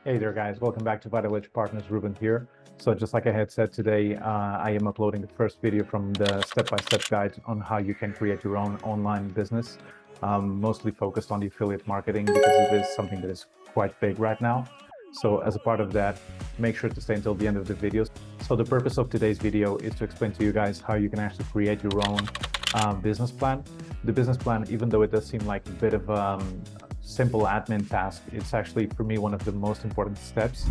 Hey there, guys. Welcome back to Vital Edge Partners. Ruben here. So just like I had said today, I am uploading the first video from the step-by-step guide on how you can create your own online business, mostly focused on the affiliate marketing because it is something that is quite big right now. So as a part of that, make sure to stay until the end of the video. So the purpose of today's video is to explain to you guys how you can actually create your own business plan. The business plan, even though it does seem like a bit of simple admin task, it's actually for me one of the most important steps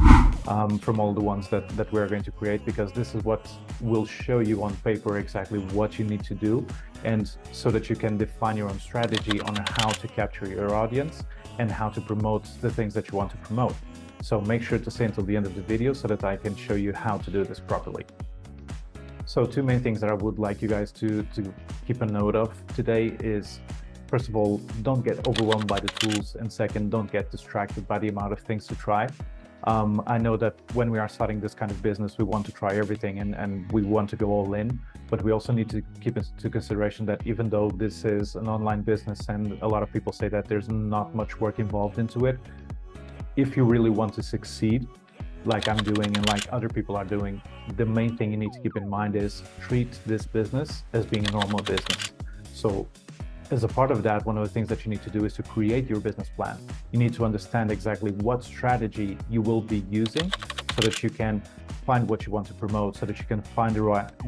from all the ones that we're going to create, because this is what will show you on paper exactly what you need to do, and so that you can define your own strategy on how to capture your audience and how to promote the things that you want to promote. So make sure to stay until the end of the video so that I can show you how to do this properly. So two main things that I would like you guys to keep a note of today is, first of all, don't get overwhelmed by the tools, and second, don't get distracted by the amount of things to try. I know that when we are starting this kind of business, we want to try everything and we want to go all in, but we also need to keep into consideration that even though this is an online business and a lot of people say that there's not much work involved into it, if you really want to succeed, like I'm doing and like other people are doing, the main thing you need to keep in mind is treat this business as being a normal business. So as a part of that, one of the things that you need to do is to create your business plan. You need to understand exactly what strategy you will be using so that you can find what you want to promote, so that you can find the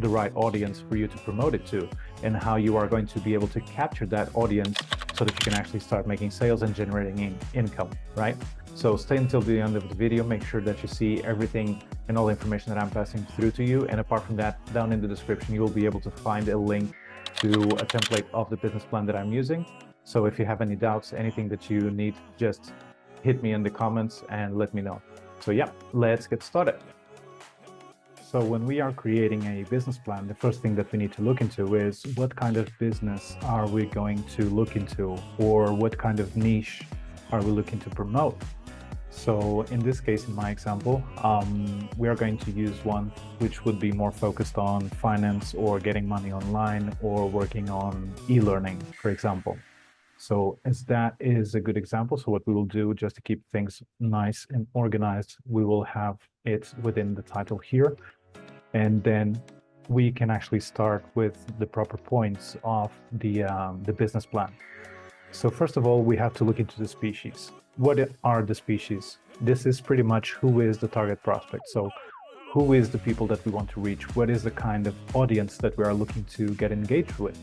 right audience for you to promote it to, and how you are going to be able to capture that audience so that you can actually start making sales and generating income, right? So stay until the end of the video, make sure that you see everything and all the information that I'm passing through to you. And apart from that, down in the description, you will be able to find a link to a template of the business plan that I'm using. So if you have any doubts, anything that you need, just hit me in the comments and let me know. So yeah, let's get started. So when we are creating a business plan, the first thing that we need to look into is what kind of business are we going to look into, or what kind of niche are we looking to promote? So in this case, in my example, we are going to use one which would be more focused on finance or getting money online or working on e-learning, for example. So as that is a good example, so what we will do, just to keep things nice and organized, we will have it within the title here. And then we can actually start with the proper points of the business plan. So first of all, we have to look into the species. What are the species? This is pretty much who is the target prospect. So who is the people that we want to reach? What is the kind of audience that we are looking to get engaged with?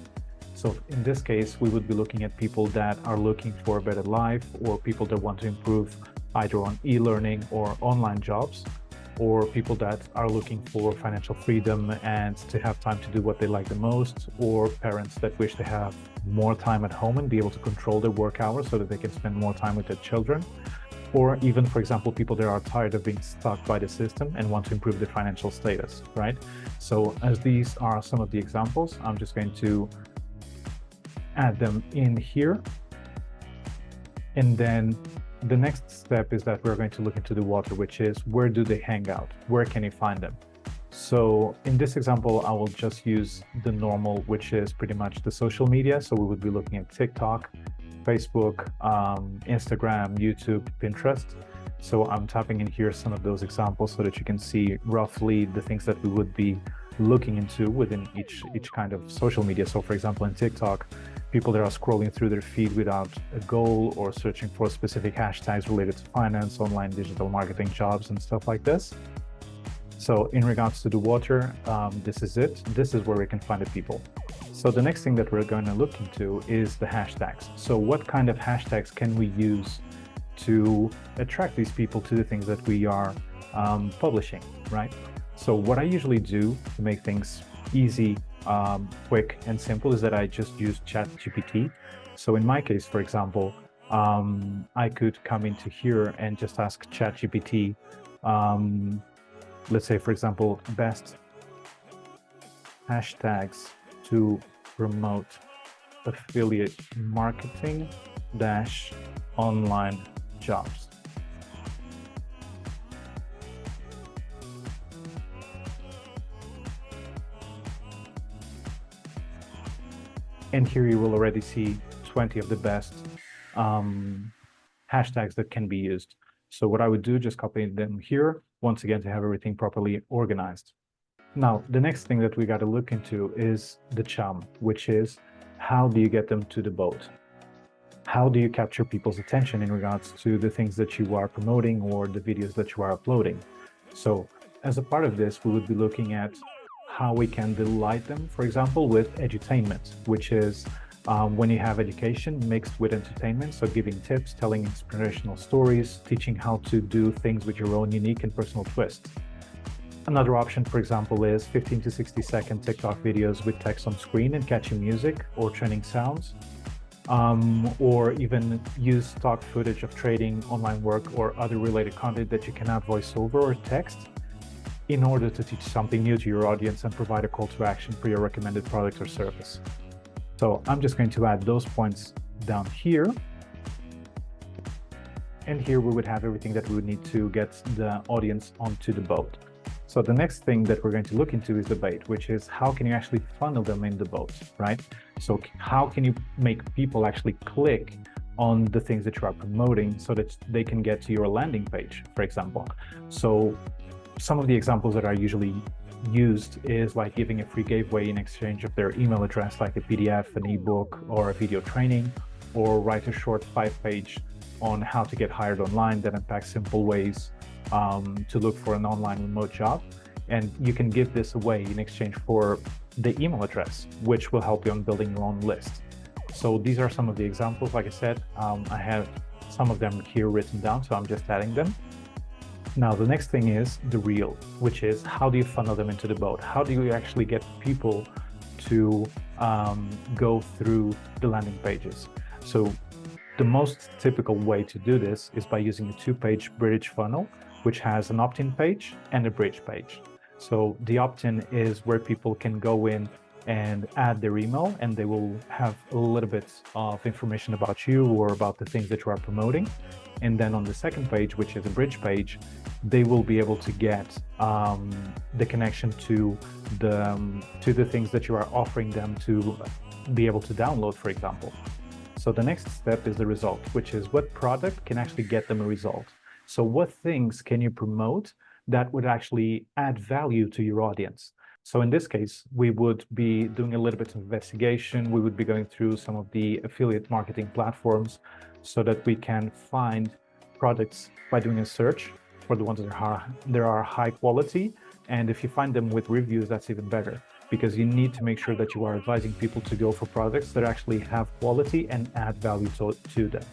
So in this case, we would be looking at people that are looking for a better life, or people that want to improve either on e-learning or online jobs, or people that are looking for financial freedom and to have time to do what they like the most, or parents that wish to have more time at home and be able to control their work hours so that they can spend more time with their children, or even, for example, people that are tired of being stuck by the system and want to improve their financial status, right? So as these are some of the examples, I'm just going to add them in here. And then the next step is that we're going to look into the water, which is where do they hang out? Where can you find them? So in this example, I will just use the normal, which is pretty much the social media. So we would be looking at TikTok, Facebook, Instagram, YouTube, Pinterest. So I'm tapping in here some of those examples so that you can see roughly the things that we would be looking into within each kind of social media. So for example, in TikTok, people that are scrolling through their feed without a goal or searching for specific hashtags related to finance, online digital marketing, jobs, and stuff like this. So in regards to the water, this is it. This is where we can find the people. So the next thing that we're going to look into is the hashtags. So what kind of hashtags can we use to attract these people to the things that we are publishing, right? So what I usually do to make things easy, quick and simple is that I just use ChatGPT. So in my case, for example, I could come into here and just ask ChatGPT, let's say, for example, best hashtags to promote affiliate marketing - online jobs. And here you will already see 20 of the best hashtags that can be used. So what I would do, just copy them here, once again, to have everything properly organized. Now, the next thing that we got to look into is the chum, which is how do you get them to the boat? How do you capture people's attention in regards to the things that you are promoting or the videos that you are uploading? So as a part of this, we would be looking at how we can delight them, for example, with edutainment, which is when you have education mixed with entertainment, so giving tips, telling inspirational stories, teaching how to do things with your own unique and personal twist. Another option, for example, is 15 to 60-second TikTok videos with text on screen and catchy music or trending sounds, or even use stock footage of trading, online work, or other related content that you cannot voice over or text in order to teach something new to your audience and provide a call to action for your recommended product or service. So I'm just going to add those points down here. And here we would have everything that we would need to get the audience onto the boat. So the next thing that we're going to look into is the bait, which is how can you actually funnel them in the boat, right? So how can you make people actually click on the things that you are promoting so that they can get to your landing page, for example. So some of the examples that are usually used is like giving a free giveaway in exchange of their email address, like a PDF, an ebook, or a video training, or write a short 5-page on how to get hired online that unpacks simple ways to look for an online remote job. And you can give this away in exchange for the email address, which will help you on building your own list. So these are some of the examples. Like I said, I have some of them here written down, so I'm just adding them. Now, the next thing is the reel, which is how do you funnel them into the boat? How do you actually get people to go through the landing pages? So the most typical way to do this is by using a 2-page bridge funnel, which has an opt-in page and a bridge page. So the opt-in is where people can go in and add their email, and they will have a little bit of information about you or about the things that you are promoting. And then on the second page, which is a bridge page, they will be able to get the connection to the things that you are offering them to be able to download, for example. So the next step is the result, which is what product can actually get them a result. So what things can you promote that would actually add value to your audience? So in this case, we would be doing a little bit of investigation. We would be going through some of the affiliate marketing platforms so that we can find products by doing a search for the ones that are high quality. And if you find them with reviews, that's even better, because you need to make sure that you are advising people to go for products that actually have quality and add value to them.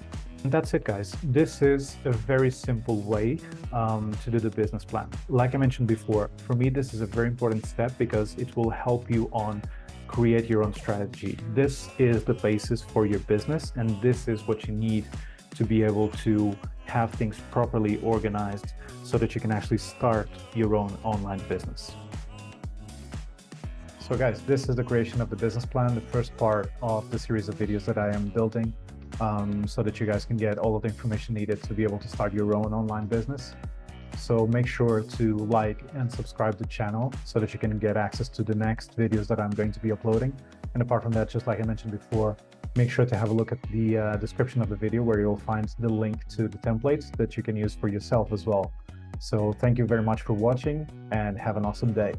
And that's it, guys. This is a very simple way to do the business plan. Like I mentioned before, for me, this is a very important step because it will help you on create your own strategy. This is the basis for your business, and this is what you need to be able to have things properly organized so that you can actually start your own online business. So guys, this is the creation of the business plan, the first part of the series of videos that I am building so that you guys can get all of the information needed to be able to start your own online business. So make sure to like and subscribe to the channel so that you can get access to the next videos that I'm going to be uploading. And apart from that, just like I mentioned before, make sure to have a look at the description of the video where you'll find the link to the templates that you can use for yourself as well. So thank you very much for watching and have an awesome day.